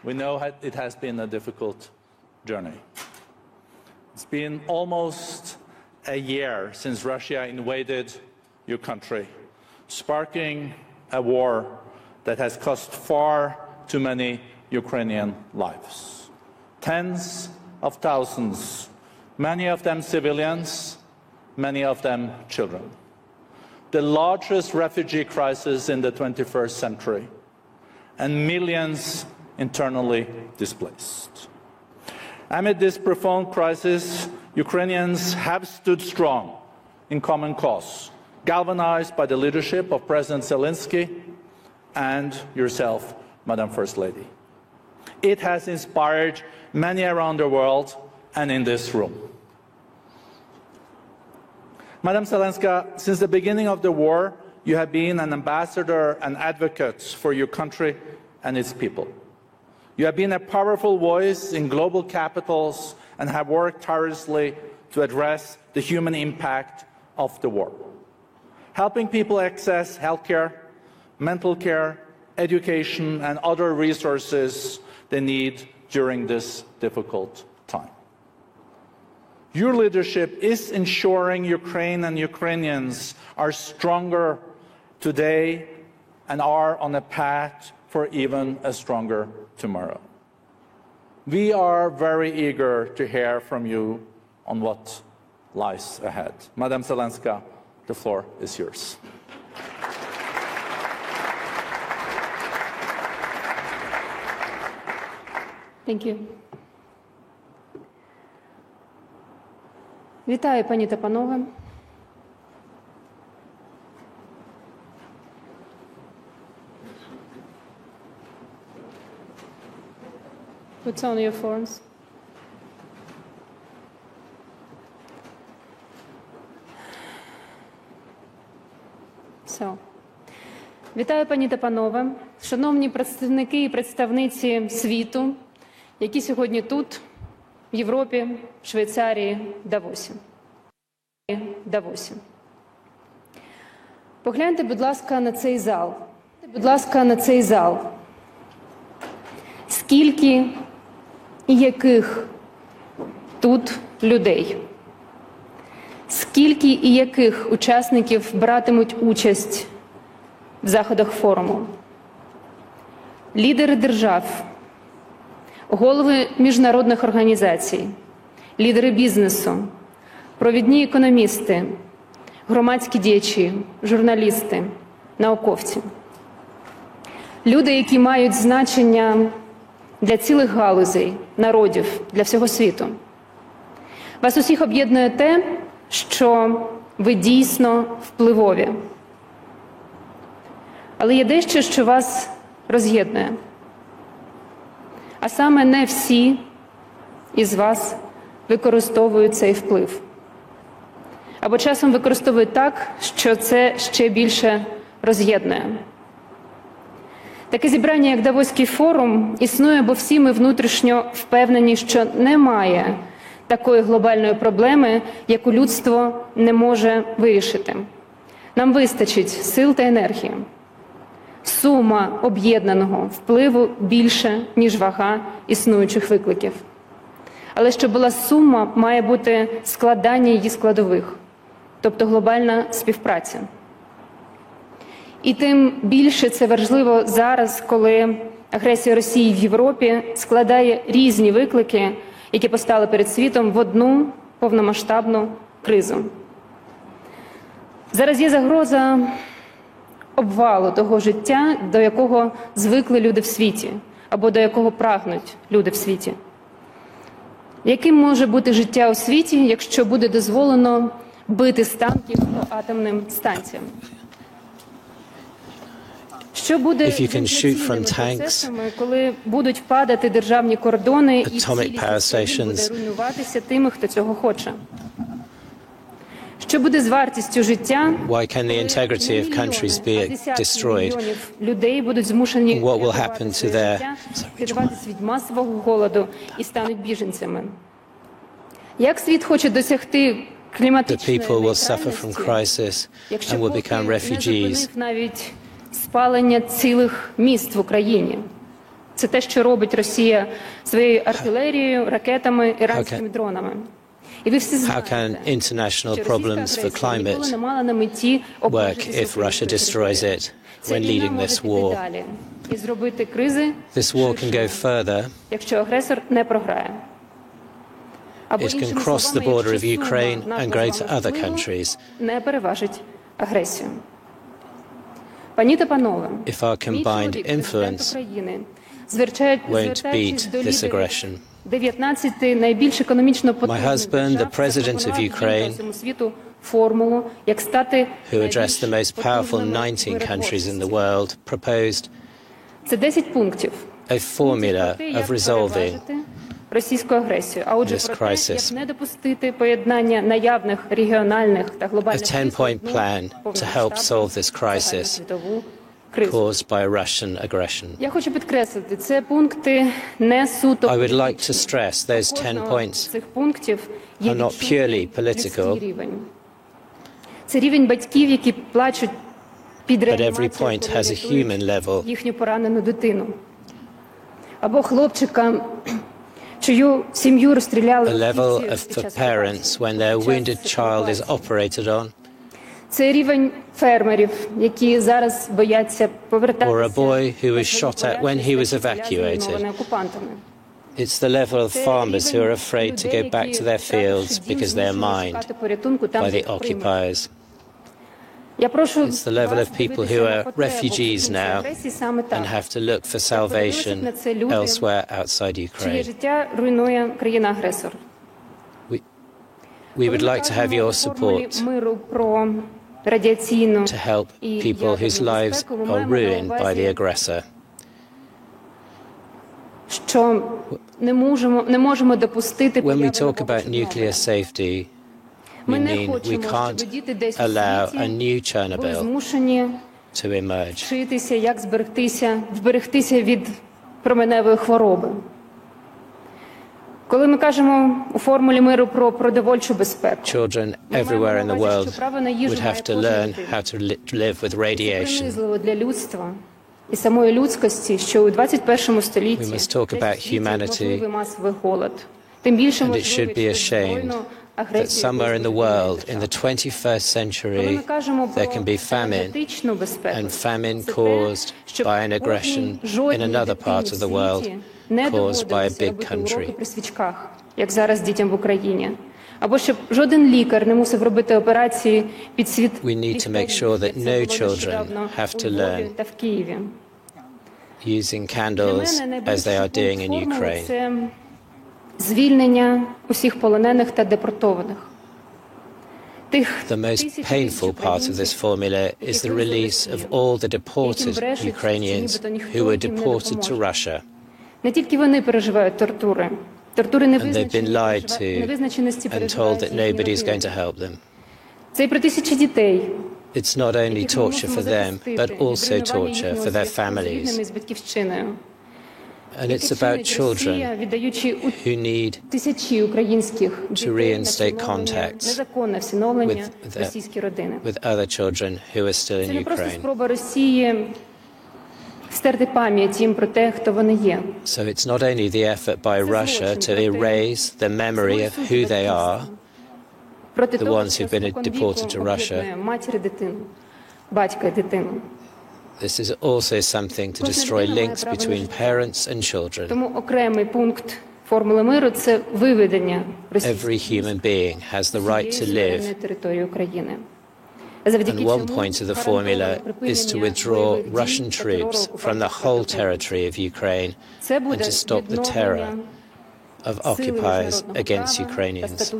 We know it has been a difficult journey. It's been almost a year since Russia invaded your country, sparking a war that has cost far too many Ukrainian lives. Tens of thousands, many of them civilians, many of them children. The largest refugee crisis in the 21st century, and millions internally displaced. Amid this profound crisis, Ukrainians have stood strong in common cause, galvanized by the leadership of President Zelensky and yourself, Madam First Lady. It has inspired many around the world and in this room. Madam Zelenska, since the beginning of the war, you have been an ambassador and advocate for your country and its people. You have been a powerful voice in global capitals and have worked tirelessly to address the human impact of the war, helping people access healthcare, mental care, education, and other resources they need during this difficult time. Your leadership is ensuring Ukraine and Ukrainians are stronger today and are on a path for even a stronger tomorrow. We are very eager to hear from you on what lies ahead. Madam Zelenska, the floor is yours. Thank you. Вітаю, пані та панове. Put on your phones. Вітаю, пані та панове, шановні представники і представниці світу, які сьогодні тут, в Європі, в Швейцарії, Давосі. Погляньте, будь ласка, на цей зал. Скільки і яких тут людей? Скільки і яких учасників братимуть участь в заходах форуму? Лідери держав, голови міжнародних організацій, лідери бізнесу, провідні економісти, громадські діячі, журналісти, науковці. Люди, які мають значення для цілих галузей, народів, для всього світу. Вас усіх об'єднує те, що ви дійсно впливові. Але є дещо, що вас роз'єднує. А саме не всі із вас використовують цей вплив. Або часом використовують так, що це ще більше роз'єднує. Таке зібрання, як Давоський форум, існує, бо всі ми внутрішньо впевнені, що немає такої глобальної проблеми, яку людство не може вирішити. Нам вистачить сил та енергії. Сума об'єднаного впливу більше, ніж вага існуючих викликів. Але щоб була сума, має бути складання її складових, тобто глобальна співпраця. І тим більше це важливо зараз, коли агресія Росії в Європі складає різні виклики, які постали перед світом в одну повномасштабну кризу. Зараз є загроза обвалу того життя, до якого звикли люди в світі, або до якого прагнуть люди в світі. Яким може бути життя у світі, якщо буде дозволено бити з танків по атомним станціям? Що буде з інформаційними процесами, коли будуть падати державні кордони і цілісність країни буде руйнуватися тими, хто цього хоче? Що буде з вартістю життя, коли мільйонів людей будуть змушені рятувати своє життя, рятуватись від масового голоду і стануть біженцями? Як світ хоче досягти кліматичної нейтральності, якщо поки не зупинив навіть спалення цілих міст в Україні? Це те, що робить Росія своєю артилерією, ракетами, іранськими дронами. І ви всі знаєте, How can international що problems російська for агресія ніколи climate не мала на меті work обмежитися if Russia destroys it Ця when війна leading може this піти war? далі і зробити кризи This war can go ширшими, further. якщо агресор не програє. Або, It can іншими cross the словами, border of якщо сума Ukraine and нашого go з to вами other впливу countries. не переважить агресію. Пані та панове, If our мій combined чоловік, президент influence України, won't звертаючись beat до this лідерів aggression. 19 найбільш економічно потужних husband, the president of Ukraine, всьому світу формулу, як стати who addressed the most powerful потужними 19 countries in the миротворцями. world, proposed Це 10 пунктів. a formula of resolving російську агресію, а отже this про те, crisis. як не допустити поєднання наявних регіональних та a глобальних 10-point plan to help solve this crisis світову кризу. caused by Russian aggression. Я хочу підкреслити, це пункти не суто I would like to політичні. stress those 10 Кожного з points цих пунктів є are not відчутний purely political, людський рівень. Це рівень батьків, які плачуть під but every реанімацією, point коли has a рятують human level. їхню поранену дитину. Або хлопчика, чию сім'ю розстріляли A level російці of під for час parents when their окупації. wounded child is operated on, Це рівень фермерів, які зараз бояться повертатися. Or a boy who was на shot at when he was evacuated. зруйновані окупантами. it's the level of Це farmers who are рівень afraid to людей, go back які, to their fields втративши дім, because they are змушені mined шукати порятунку там, by де the їх приймуть. occupiers. Я прошу It's the level вас of people дивитися who на are потребу refugees в now агресії саме так. and have to look for salvation elsewhere outside Чиє Ukraine. життя руйнує країна-агресор. We would like to have your support Миру про радіаційну to help і people whose ядерну lives безпеку ми are маємо на ruined by the увазі, aggressor. що не можемо допустити When we появи talk нового about nuclear Чорнобиля. safety, Ми we не mean we хочемо, can't щоб діти десь у allow a світі new були Chernobyl змушені to emerge. вчитися, як вберегтися від променевої хвороби. Коли ми кажемо у формулі миру про продовольчу безпеку, Children everywhere in the world would have to learn how to live with radiation. принизливо для людства і самої людськості, що у 21 столітті We must talk about humanity, можливий масовий голод. Тим більше and it можливий should be через ashamed збройну that агресію somewhere in the якоїсь world, in країни. the 21st Коли century, ми кажемо there про can be famine, енергетичну безпеку, and famine це те, caused щоб by an aggression in another part of the world caused by a big country. уроки при свічках, як зараз дітям в Україні. Або щоб жоден лікар не мусив робити операції під світ We need to make sure that ліхтарів, no як це було children нещодавно have to у Львові learn та в Києві. using Для candles мене as they are doing in найближчий пункт формули Ukraine. – це звільнення усіх полонених та депортованих. Тих The most тисяч painful part of this formula is the release of all the deported Ukrainians who were deported to Russia. Не тільки вони переживають тортури. Тортури And they've been lied to невизначеності and told переживають that їхні nobody is going родини. to help them. Це і про тисячі дітей, It's not only яких ми torture мусимо for them, захистити but від also руйнування torture їхнього for their зв'язку з families. рідними і з батьківщиною. And Яке it's about чинить Росія, children віддаючи who need тисячі українських дітей на reinstate всиновлення, contacts незаконне всиновлення with в російські родини. with other children who are still Це in не просто Ukraine. спроба Росії стерти пам'ять їм про те, хто вони є. So it's not only the effort by Russia to erase the memory of who they are, Проти the того, ones що who've been споконвіку deported to Russia. об'єднує матір і дитину, батька і дитину. this is also something to destroy links between parents and children. Тому окремий пункт формули миру – це виведення Every російських human being has the right to live, на території України. and one point of the formula is to withdraw Russian troops from the whole territory of Ukraine and to stop the terror of occupiers against Ukrainians.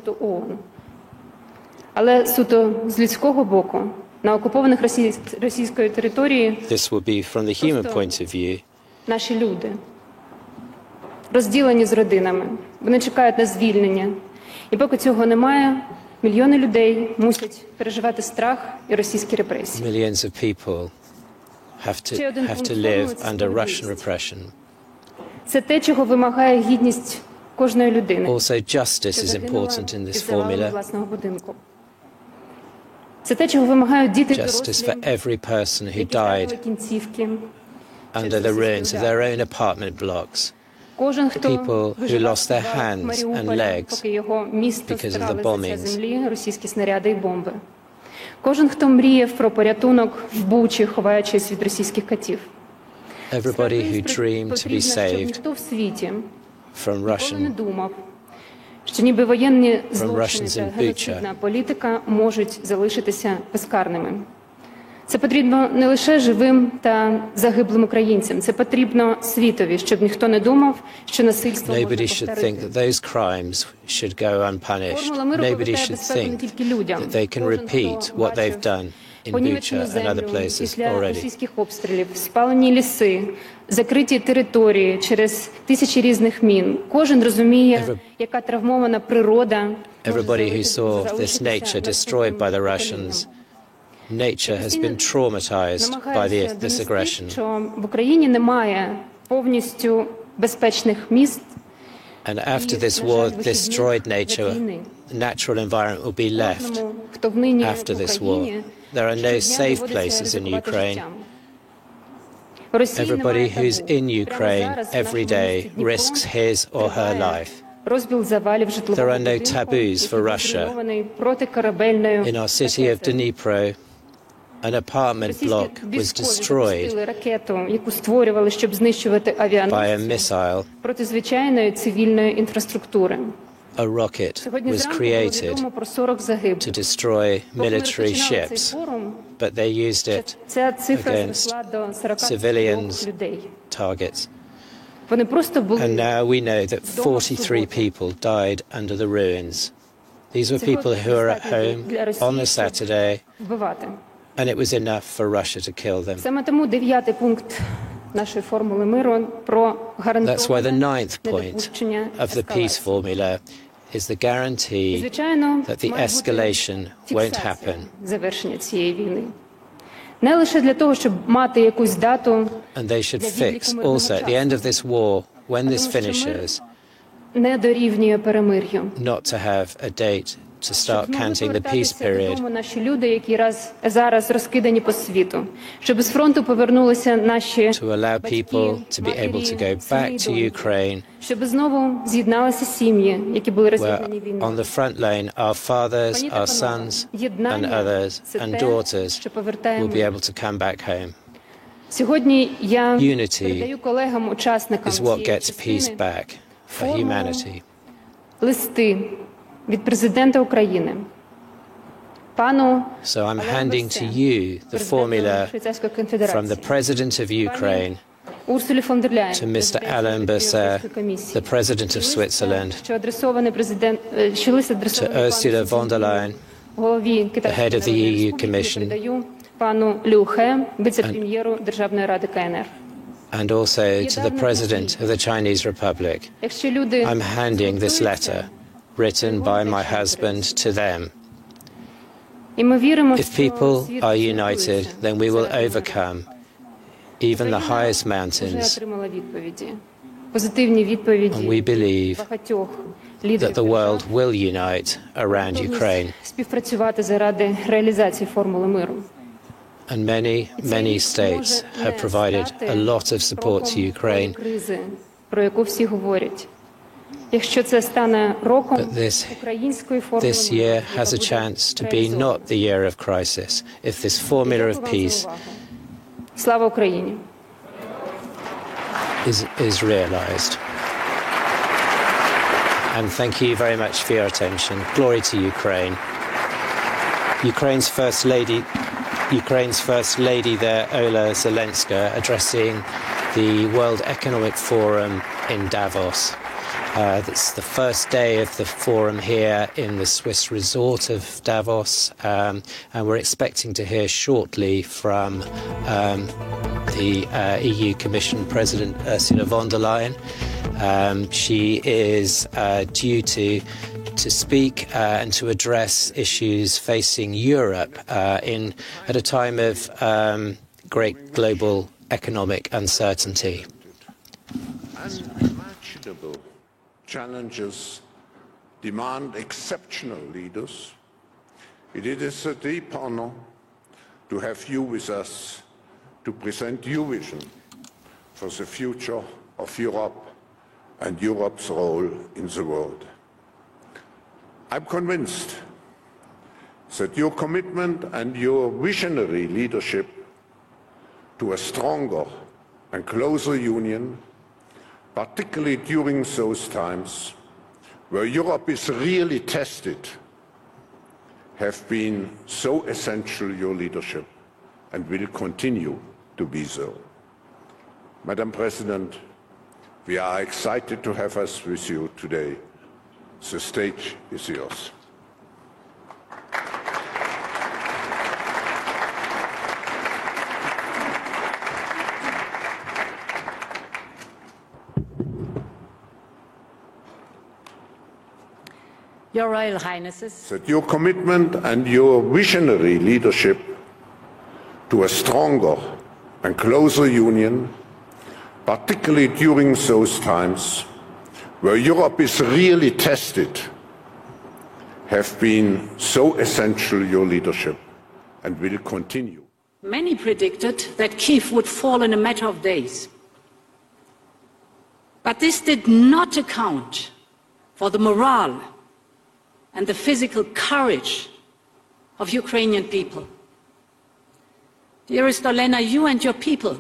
Але суто з людського боку, на окупованих російської території This will be from the human point of view. наші люди розділені з родинами. Вони чекають на звільнення. І поки цього немає, мільйони людей мусять переживати страх і російські репресії. Millions of people have to live under Russian repression. Це те, чого вимагає гідність кожної людини. Also, justice що is загинула important in із this завалу formula. власного будинку. Це те, чого вимагають діти і Justice дорослі, for every person who які died втратили кінцівки, under the ruins of their own apartment blocks. People who lost their hands and legs because of the bombings. Кожен, хто мріяв про порятунок в Бучі, ховаючись від російських катів. Everybody who dreamed to be saved from Russian, що ніби воєнні злочини та геноцидна політика можуть залишитися безкарними. Це потрібно не лише живим та загиблим українцям, це потрібно світові, щоб ніхто не думав, що насильство можна повторити. Nobody should think that those crimes should go unpunished. Nobody should think that they can repeat what they've done in Bucha and other places після already. російських обстрілів, спалені ліси, закриті території через тисячі різних мін. Кожен розуміє, яка травмована природа. Everybody who saw this nature destroyed by the Russians, nature has been traumatized by this aggression. Що в Україні немає повністю безпечних міст. And after this war destroyed nature, natural environment will be left after this war. There are no safe places in Ukraine. Everybody who's in Ukraine every day risks his or her life. There are no taboos for Russia. In our city of Dnipro, an apartment block was destroyed by a missile. A rocket was created to destroy military ships, but they used it against civilians' targets. And now we know that 43 people died under the ruins. These were people who were at home on a Saturday, and it was enough for Russia to kill them. That's why the ninth point of the peace formula is the guarantee that the escalation won't happen. And they should fix also at the end of this war, when this finishes, not to have a date to start counting the peace period. To allow people to be able to go back to Ukraine, where on the front line our fathers, our sons and others and daughters will be able to come back home. Unity is what gets peace back for humanity. Від президента України. So I'm handing to you the formula from the President of Ukraine to Mr. Alain Berset, the President of Switzerland, to Ursula von der Leyen, the head of the EU Commission, and also to the President of the Chinese Republic. I'm handing this letter, written by my husband, to them. If people are united, then we will overcome even the highest mountains. And we believe that the world will unite around Ukraine. And many, many states have provided a lot of support to Ukraine. But this year has a chance to be not the year of crisis if this formula of peace is realized. And thank you very much for your attention. Glory to Ukraine. Ukraine's First Lady there, Olena Zelenska, addressing the World Economic Forum in Davos. It's the first day of the forum here in the Swiss resort of Davos, and we're expecting to hear shortly from the EU Commission President Ursula von der Leyen. She is due to speak and to address issues facing Europe at a time of great global economic uncertainty. Unimaginable challenges demand exceptional leaders. It is a deep honor to have you with us to present your vision for the future of Europe and Europe's role in the world. I'm convinced that your commitment and your visionary leadership to a stronger and closer union, particularly during those times where Europe is really tested, have been so essential, your leadership, and will continue to be so. Madam President, we are excited to have us with you today. The stage is yours. Your Royal Highnesses, That your commitment and your visionary leadership to a stronger and closer union, particularly during those times where Europe is really tested, have been so essential, your leadership, and will continue. many predicted that Kyiv would fall in a matter of days. But this did not account for the morale and the physical courage of Ukrainian people. Dearest Olena, you and your people,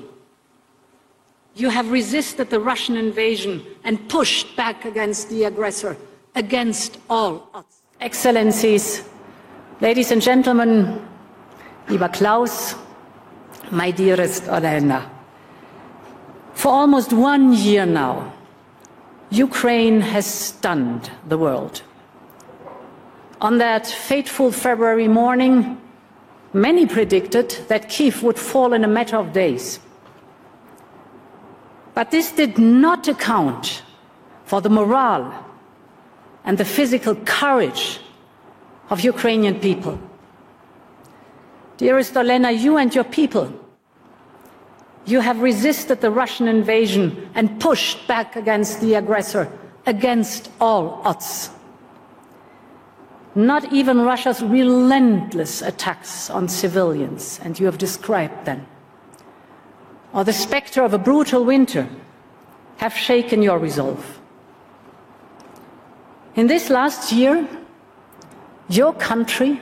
you have resisted the Russian invasion and pushed back against the aggressor, against all odds. Excellencies, ladies and gentlemen, lieber Klaus, my dearest Olena, for almost 1 year now, Ukraine has stunned the world. On that fateful February morning, many predicted that Kyiv would fall in a matter of days. But this did not account for the morale and the physical courage of Ukrainian people. Dearest Olena, you and your people, you have resisted the Russian invasion and pushed back against the aggressor, against all odds. Not even Russia's relentless attacks on civilians, and you have described them, or the specter of a brutal winter, have shaken your resolve. In this last year, your country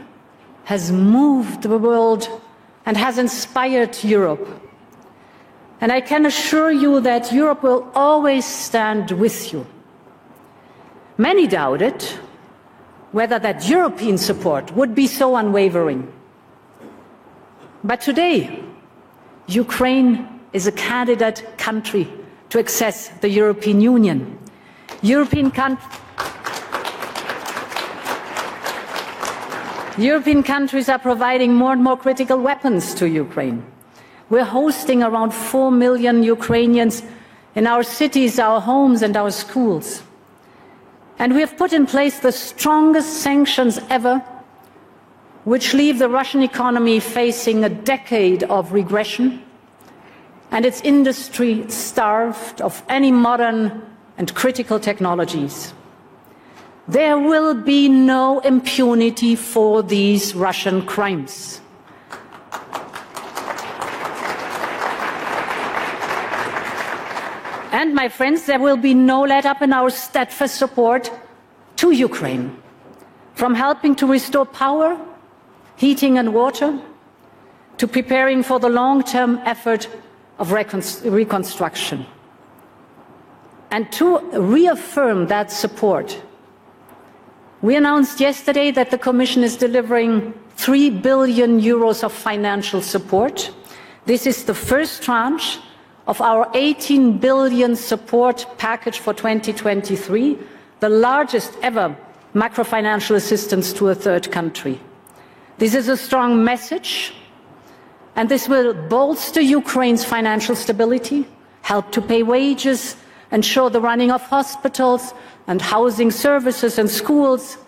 has moved the world and has inspired Europe. And I can assure you that Europe will always stand with you. Many doubted whether that European support would be so unwavering. But today, Ukraine is a candidate country to access the European Union. European countries are providing more and more critical weapons to Ukraine. We're hosting around 4 million Ukrainians in our cities, our homes, and our schools. And we have put in place the strongest sanctions ever, which leave the Russian economy facing a decade of regression and its industry starved of any modern and critical technologies. There will be no impunity for these Russian crimes. And, my friends, there will be no let-up in our steadfast support to Ukraine, from helping to restore power, heating and water, to preparing for the long-term effort of reconstruction. And to reaffirm that support, we announced yesterday that the Commission is delivering 3 billion euros of financial support. This is the first tranche of our 18 billion support package for 2023, the largest ever macrofinancial assistance to a third country. This is a strong message, and this will bolster Ukraine's financial stability, help to pay wages, ensure the running of hospitals and housing services and schools.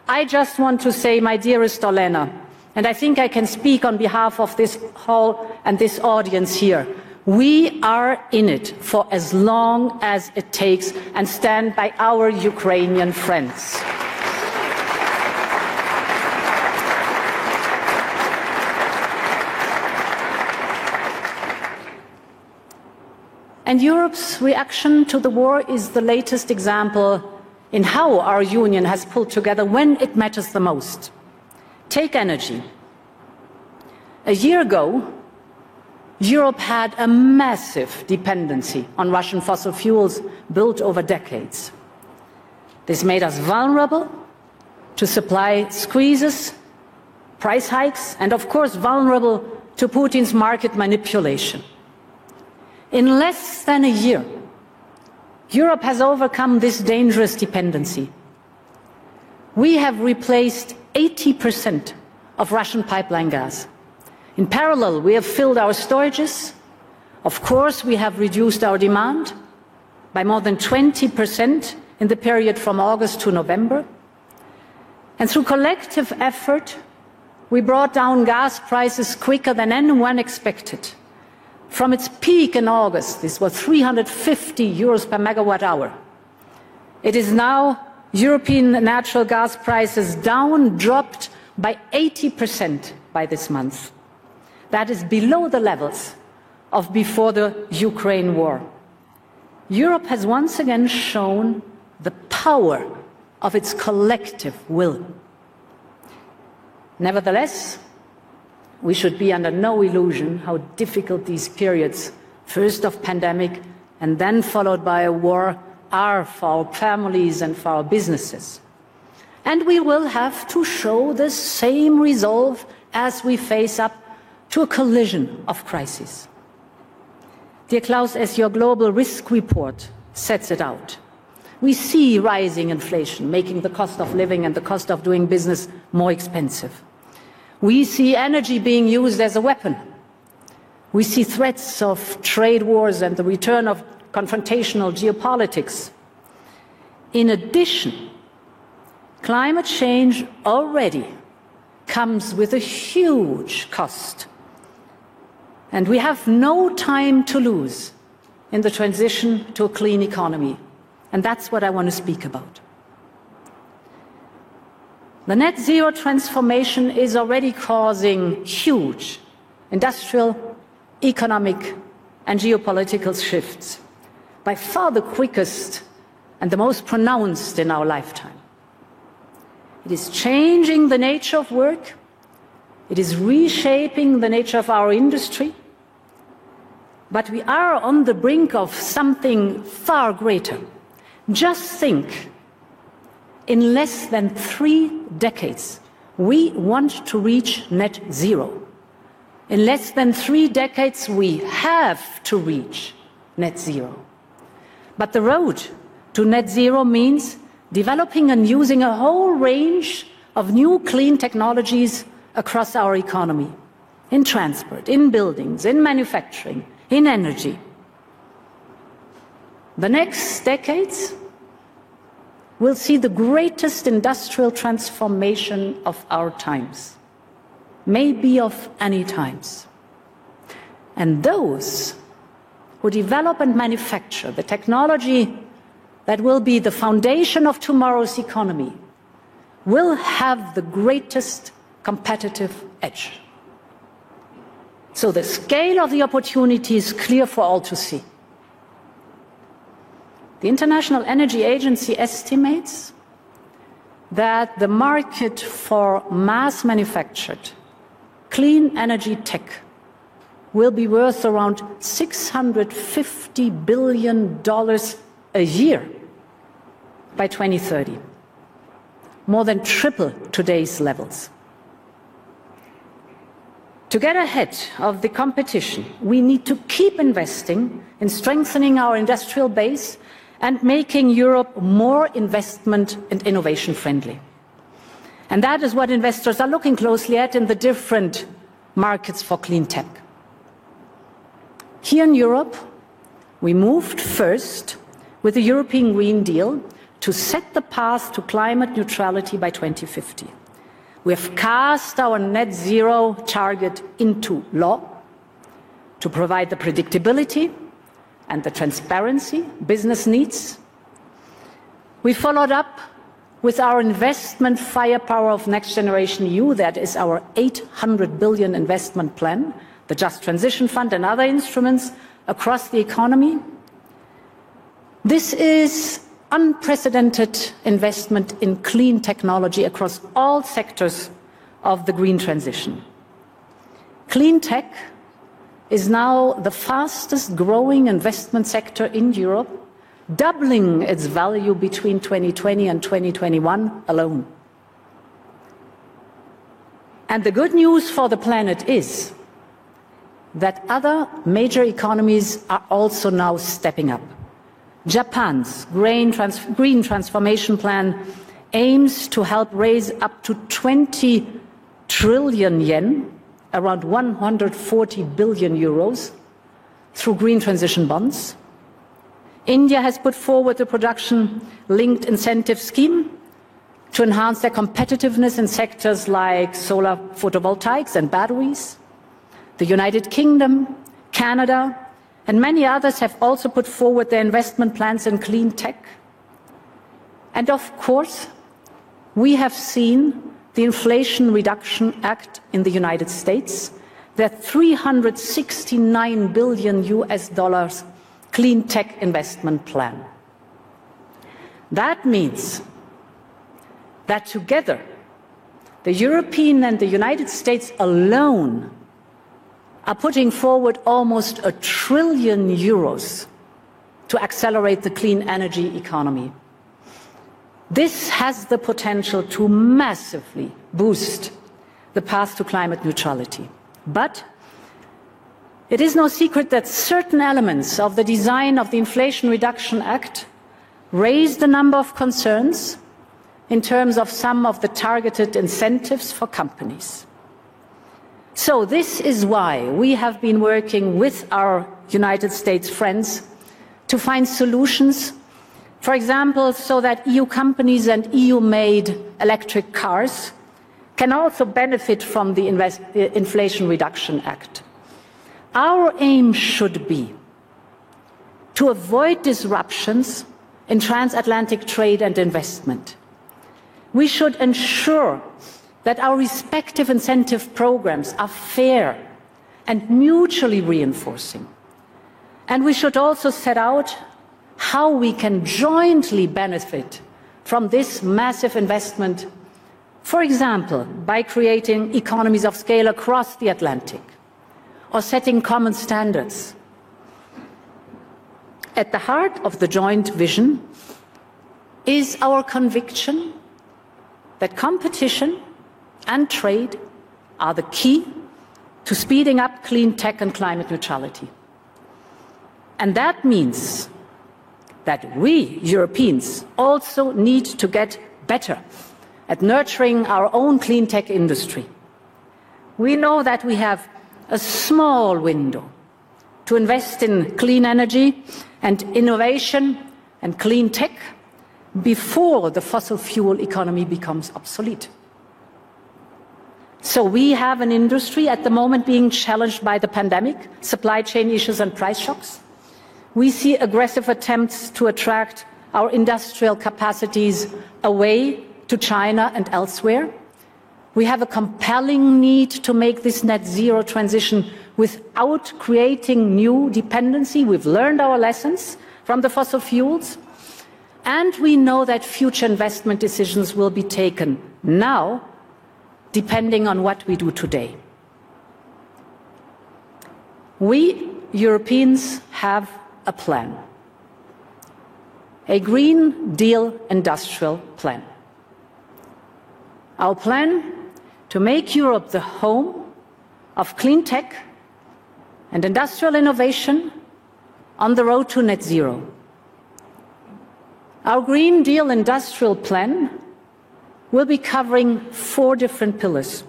I just want to say, my dearest Olena, and I think I can speak on behalf of this hall and this audience here, we are in it for as long as it takes and stand by our Ukrainian friends. And Europe's reaction to the war is the latest example in how our union has pulled together when it matters the most. Take energy. A year ago, Europe had a massive dependency on Russian fossil fuels built over decades. This made us vulnerable to supply squeezes, price hikes, and of course vulnerable to Putin's market manipulation. In less than a year, Europe has overcome this dangerous dependency. We have replaced 80% of Russian pipeline gas. In parallel, we have filled our storages. Of course, we have reduced our demand by more than 20% in the period from August to November. And through collective effort, we brought down gas prices quicker than anyone expected. From its peak in August, this was 350 euros per megawatt hour. It is now European natural gas prices dropped by 80% by this month. That is below the levels of before the Ukraine war. Europe has once again shown the power of its collective will. Nevertheless, we should be under no illusion how difficult these periods, first of pandemic and then followed by a war, are for our families and for our businesses. And we will have to show the same resolve as we face up to a collision of crises. Dear Klaus, as your global risk report sets it out, we see rising inflation, making the cost of living and the cost of doing business more expensive. We see energy being used as a weapon. We see threats of trade wars and the return of confrontational geopolitics. In addition, climate change already comes with a huge cost. And we have no time to lose in the transition to a clean economy. And that's what I want to speak about. The net zero transformation is already causing huge industrial, economic, and geopolitical shifts, by far the quickest and the most pronounced in our lifetime. It is changing the nature of work. It is reshaping the nature of our industry. But we are on the brink of something far greater. Just think, in less than 3 decades, we want to reach net zero. In less than 3 decades, we have to reach net zero. But the road to net zero means developing and using a whole range of new clean technologies across our economy, in transport, in buildings, in manufacturing, in energy. The next decades will see the greatest industrial transformation of our times, maybe of any times. And those who develop and manufacture the technology that will be the foundation of tomorrow's economy will have the greatest competitive edge. So the scale of the opportunity is clear for all to see. The International Energy Agency estimates that the market for mass-manufactured clean energy tech will be worth around $650 billion a year by 2030, more than triple today's levels. To get ahead of the competition, we need to keep investing in strengthening our industrial base and making Europe more investment and innovation friendly. And that is what investors are looking closely at in the different markets for clean tech. Here in Europe, we moved first with the European Green Deal to set the path to climate neutrality by 2050. We have cast our net zero target into law to provide the predictability and the transparency business needs. We followed up with our investment firepower of Next Generation EU, that is our 800 billion investment plan, the Just Transition Fund and other instruments across the economy. This is unprecedented investment in clean technology across all sectors of the green transition. Clean tech is now the fastest growing investment sector in Europe, doubling its value between 2020 and 2021 alone. And the good news for the planet is that other major economies are also now stepping up. Japan's green transformation plan aims to help raise up to 20 trillion yen, around 140 billion euros, through green transition bonds. India has put forward a production-linked incentive scheme to enhance their competitiveness in sectors like solar photovoltaics and batteries. The United Kingdom, Canada, and many others have also put forward their investment plans in clean tech. And of course, we have seen the Inflation Reduction Act in the United States, their $369 billion clean tech investment plan. That means that together, the European and the United States alone are putting forward almost €1 trillion to accelerate the clean energy economy. This has the potential to massively boost the path to climate neutrality. But it is no secret that certain elements of the design of the Inflation Reduction Act raised a number of concerns in terms of some of the targeted incentives for companies. So this is why we have been working with our United States friends to find solutions, for example, so that EU companies and EU-made electric cars can also benefit from the Inflation Reduction Act. Our aim should be to avoid disruptions in transatlantic trade and investment. We should ensure that our respective incentive programs are fair and mutually reinforcing. And we should also set out how we can jointly benefit from this massive investment, for example, by creating economies of scale across the Atlantic or setting common standards. At the heart of the joint vision is our conviction that competition and trade are the key to speeding up clean tech and climate neutrality. And that means that we, Europeans, also need to get better at nurturing our own clean tech industry. We know that we have a small window to invest in clean energy and innovation and clean tech before the fossil fuel economy becomes obsolete. So we have an industry at the moment being challenged by the pandemic, supply chain issues and price shocks. We see aggressive attempts to attract our industrial capacities away to China and elsewhere. We have a compelling need to make this net zero transition without creating new dependency. We've learned our lessons from the fossil fuels. And we know that future investment decisions will be taken now, depending on what we do today. We Europeans have a plan, a Green Deal industrial plan. Our plan to make Europe the home of clean tech and industrial innovation on the road to net zero. Our Green Deal industrial plan will be covering 4 different pillars: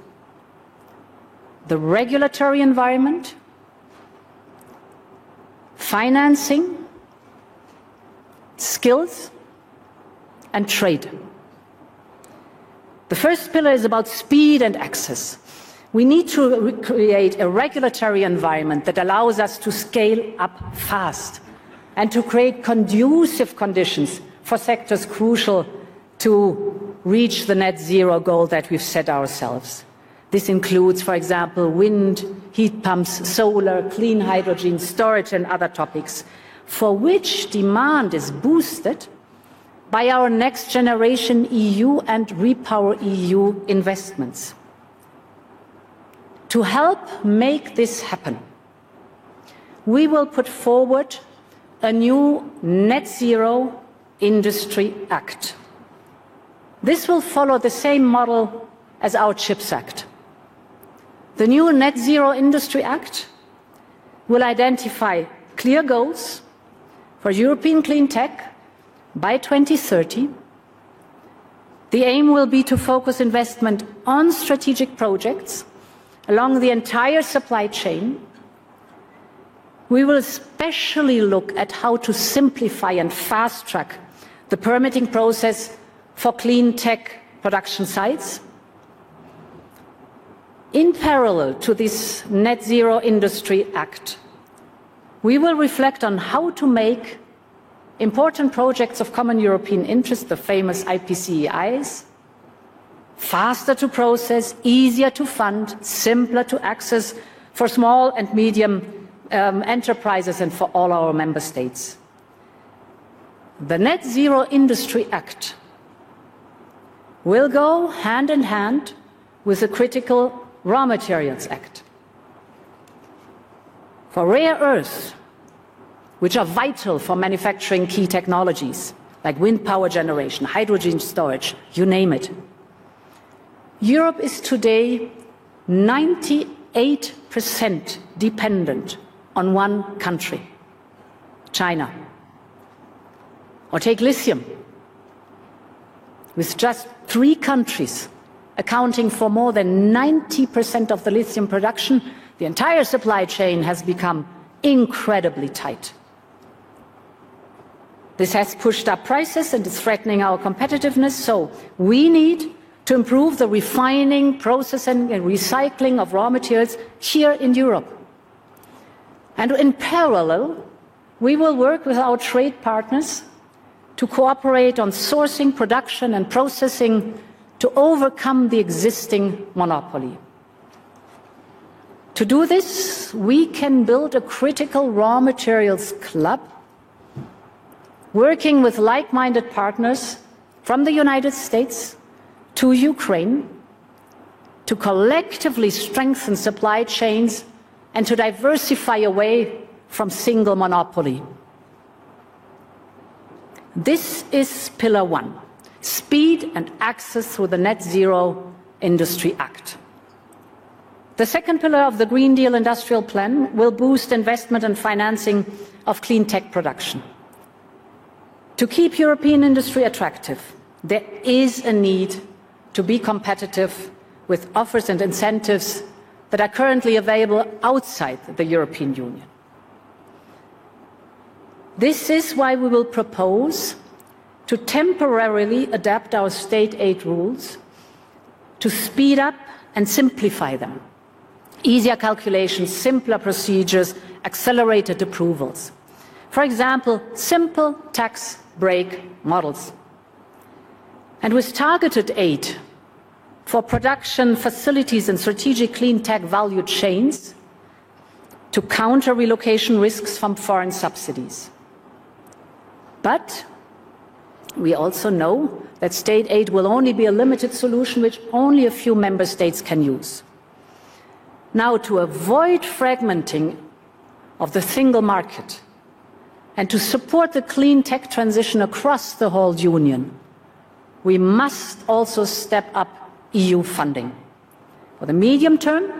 the regulatory environment, financing, skills, and trade. The first pillar is about speed and access. We need to create a regulatory environment that allows us to scale up fast and to create conducive conditions for sectors crucial to reach the net zero goal that we've set ourselves. This includes, for example, wind, heat pumps, solar, clean hydrogen, storage, and other topics. for which demand is boosted by our Next Generation EU and Repower EU investments. To help make this happen, we will put forward a new Net Zero Industry Act. This will follow the same model as our CHIPS Act. The new Net Zero Industry Act will identify clear goals for European clean tech by 2030. The aim will be to focus investment on strategic projects along the entire supply chain. We will especially look at how to simplify and fast-track the permitting process for clean tech production sites. In parallel to this Net Zero Industry Act, we will reflect on how to make important projects of common European interest, the famous IPCEIs, faster to process, easier to fund, simpler to access for small and medium enterprises and for all our member states. The Net Zero Industry Act will go hand in hand with the critical Raw Materials Act. For rare earths, which are vital for manufacturing key technologies like wind power generation, hydrogen storage, you name it. Europe is today 98% dependent on one country, China. Or take lithium, with just 3 countries accounting for more than 90% of the lithium production, the entire supply chain has become incredibly tight. This has pushed up prices and is threatening our competitiveness, so we need to improve the refining, processing and recycling of raw materials here in Europe. And in parallel, we will work with our trade partners to cooperate on sourcing, production and processing to overcome the existing monopoly. To do this, we can build a critical raw materials club, working with like-minded partners from the United States to Ukraine to collectively strengthen supply chains and to diversify away from single monopoly. This is Pillar 1, speed and access through the Net Zero Industry Act. The second pillar of the Green Deal Industrial Plan will boost investment and financing of clean tech production. To keep European industry attractive, there is a need to be competitive with offers and incentives that are currently available outside the European Union. This is why we will propose to temporarily adapt our state aid rules to speed up and simplify them. Easier calculations, simpler procedures, accelerated approvals. For example, simple tax break models. And with targeted aid for production facilities and strategic clean tech value chains to counter relocation risks from foreign subsidies. But we also know that state aid will only be a limited solution which only a few member states can use. Now, to avoid fragmenting of the single market and to support the clean tech transition across the whole Union, we must also step up EU funding. For the medium term,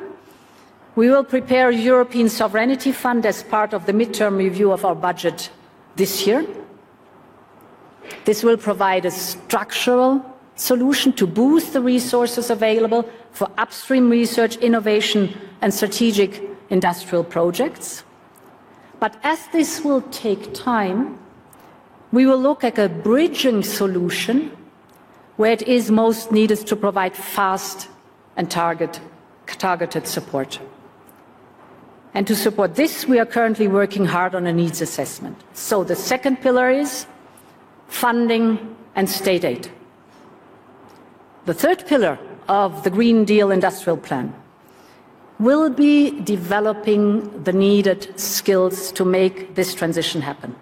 we will prepare a European Sovereignty Fund as part of the midterm review of our budget this year. This will provide a structural solution to boost the resources available for upstream research, innovation and strategic industrial projects. But as this will take time, we will look at a bridging solution where it is most needed to provide fast and targeted support. And to support this, we are currently working hard on a needs assessment. So the second pillar is funding and state aid. The third pillar of the Green Deal Industrial Plan will be developing the needed skills to make this transition happen.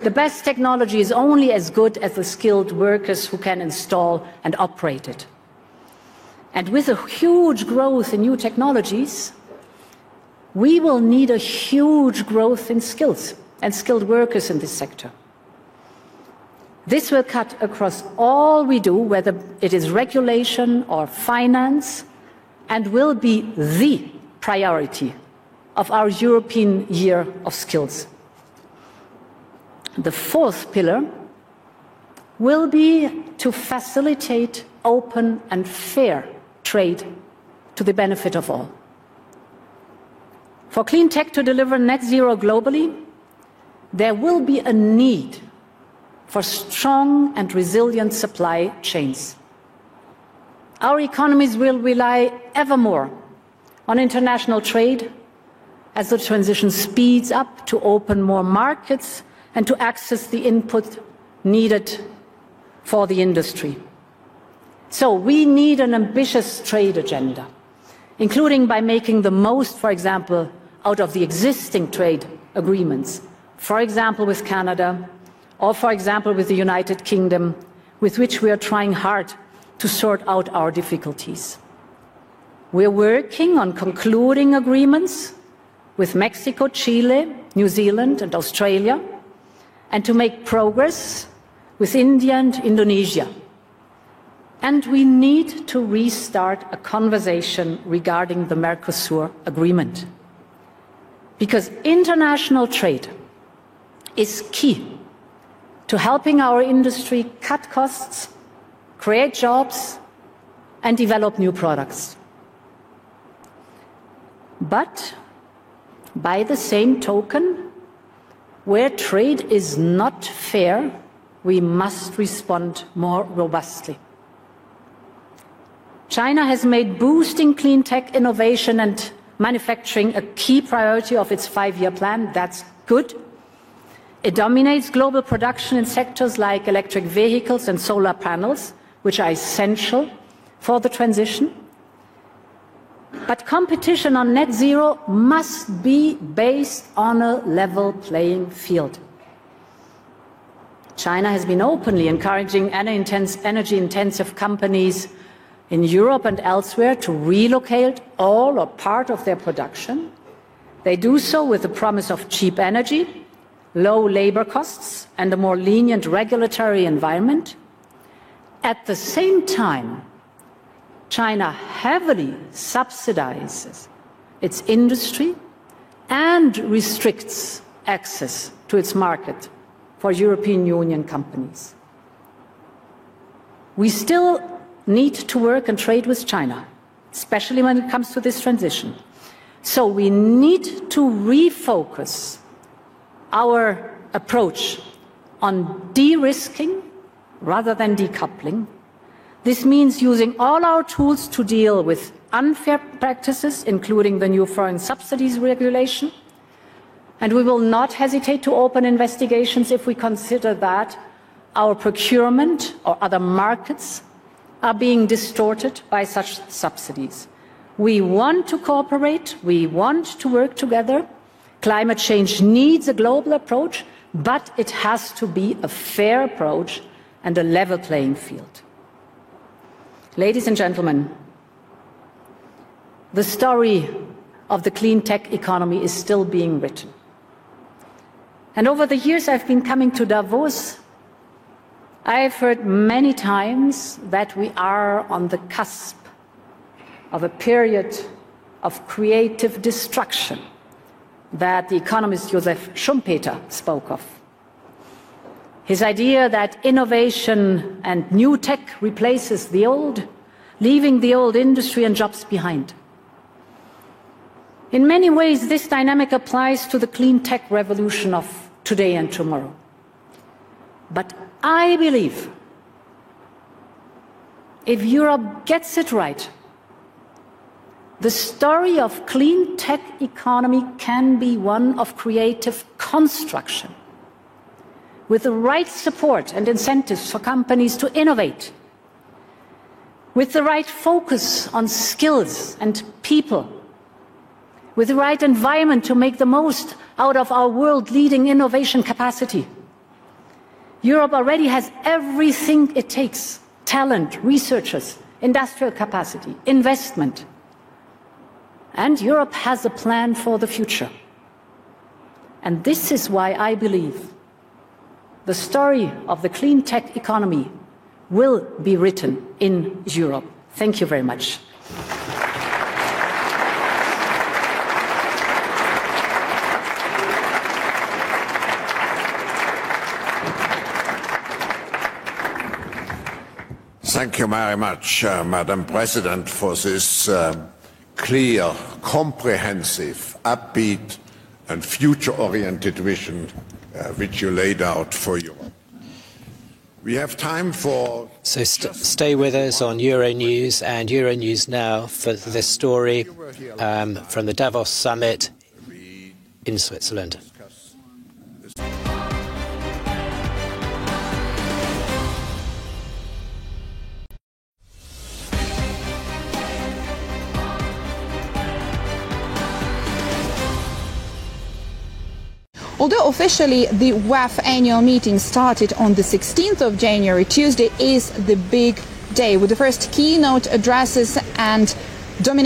The best technology is only as good as the skilled workers who can install and operate it. And with a huge growth in new technologies, we will need a huge growth in skills and skilled workers in this sector. This will cut across all we do, whether it is regulation or finance, and will be the priority of our European Year of Skills. The fourth pillar will be to facilitate open and fair trade to the benefit of all. For clean tech to deliver net zero globally, there will be a need for strong and resilient supply chains. Our economies will rely ever more on international trade as the transition speeds up to open more markets and to access the input needed for the industry. So we need an ambitious trade agenda, including by making the most, for example, out of the existing trade agreements, for example with Canada, or for example with the United Kingdom, with which we are trying hard to sort out our difficulties. We're working on concluding agreements with Mexico, Chile, New Zealand and Australia, and to make progress with India and Indonesia. And we need to restart a conversation regarding the Mercosur agreement. Because international trade is key to helping our industry cut costs, create jobs, and develop new products. But by the same token, where trade is not fair, we must respond more robustly. China has made boosting clean tech innovation and manufacturing a key priority of its 5-year plan. That's good. It dominates global production in sectors like electric vehicles and solar panels, which are essential for the transition. But competition on net zero must be based on a level playing field. China has been openly encouraging energy-intensive companies in Europe and elsewhere to relocate all or part of their production. They do so with the promise of cheap energy, low labor costs, and a more lenient regulatory environment. At the same time, China heavily subsidizes its industry and restricts access to its market for European Union companies. We still need to work and trade with China, especially when it comes to this transition. So we need to refocus our approach on de-risking rather than decoupling. This means using all our tools to deal with unfair practices, including the new foreign subsidies regulation. And we will not hesitate to open investigations if we consider that our procurement or other markets are being distorted by such subsidies. We want to cooperate, we want to work together. Climate change needs a global approach, but it has to be a fair approach and a level playing field. Ladies and gentlemen, the story of the clean tech economy is still being written. And over the years I've been coming to Davos, I've heard many times that we are on the cusp of a period of creative destruction that the economist Joseph Schumpeter spoke of. His idea that innovation and new tech replaces the old, leaving the old industry and jobs behind. In many ways, this dynamic applies to the clean tech revolution of today and tomorrow. But I believe if Europe gets it right, the story of clean tech economy can be one of creative construction, with the right support and incentives for companies to innovate, with the right focus on skills and people, with the right environment to make the most out of our world-leading innovation capacity. Europe already has everything it takes: talent, researchers, industrial capacity, investment. And Europe has a plan for the future. And this is why I believe the story of the clean tech economy will be written in Europe. Thank you very much. Thank you very much, Madam President, for this clear, comprehensive, upbeat and future-oriented vision which you laid out for Europe. We have time for... So stay with us on Euronews and Euronews Now for this story from the Davos summit in Switzerland. Although officially the WEF annual meeting started on the 16th of January, Tuesday is the big day with the first keynote addresses and domination.